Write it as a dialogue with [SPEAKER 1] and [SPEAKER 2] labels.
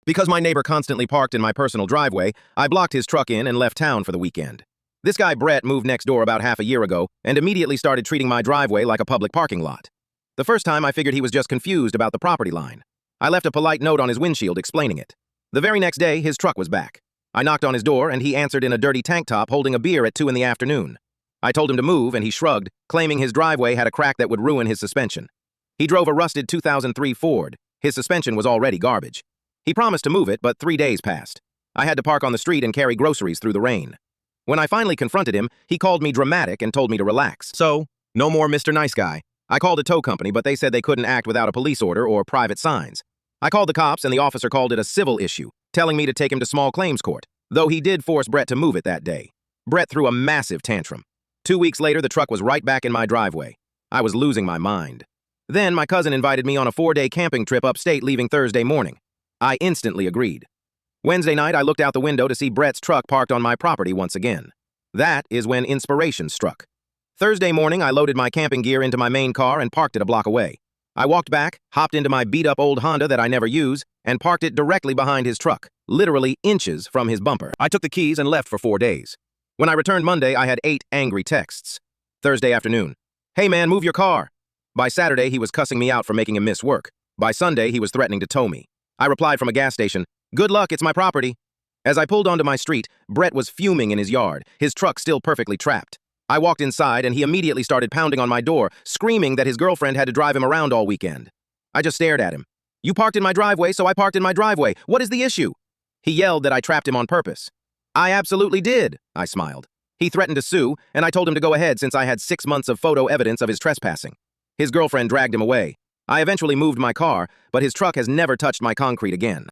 [SPEAKER 1] Because my neighbor constantly parked in my personal driveway, I blocked his truck in and left town for the weekend. This guy Brett moved next door about half a year ago and immediately started treating my driveway like a public parking lot. The first time I figured he was just confused about the property line. I left a polite note on his windshield explaining it. The very next day, his truck was back. I knocked on his door and he answered in a dirty tank top holding a beer at 2 in the afternoon. I told him to move and he shrugged, claiming his driveway had a crack that would ruin his suspension. He drove a rusted 2003 Ford. His suspension was already garbage. He promised to move it, but 3 days passed. I had to park on the street and carry groceries through the rain. When I finally confronted him, he called me dramatic and told me to relax. So, no more Mr. Nice Guy. I called a tow company, but they said they couldn't act without a police order or private signs. I called the cops and the officer called it a civil issue, telling me to take him to small claims court, though he did force Brett to move it that day. Brett threw a massive tantrum. 2 weeks later, the truck was right back in my driveway. I was losing my mind. Then my cousin invited me on a 4-day camping trip upstate leaving Thursday morning. I instantly agreed. Wednesday night, I looked out the window to see Brett's truck parked on my property once again. That is when inspiration struck. Thursday morning, I loaded my camping gear into my main car and parked it a block away. I walked back, hopped into my beat-up old Honda that I never use, and parked it directly behind his truck, literally inches from his bumper. I took the keys and left for 4 days. When I returned Monday, I had 8 angry texts. Thursday afternoon. Hey man, move your car. By Saturday, he was cussing me out for making him miss work. By Sunday, he was threatening to tow me. I replied from a gas station, "Good luck, it's my property." As I pulled onto my street, Brett was fuming in his yard, his truck still perfectly trapped. I walked inside and he immediately started pounding on my door, screaming that his girlfriend had to drive him around all weekend. I just stared at him. "You parked in my driveway, so I parked in my driveway. What is the issue?" He yelled that I trapped him on purpose. "I absolutely did," I smiled. He threatened to sue, and I told him to go ahead since I had 6 months of photo evidence of his trespassing. His girlfriend dragged him away. I eventually moved my car, but his truck has never touched my concrete again.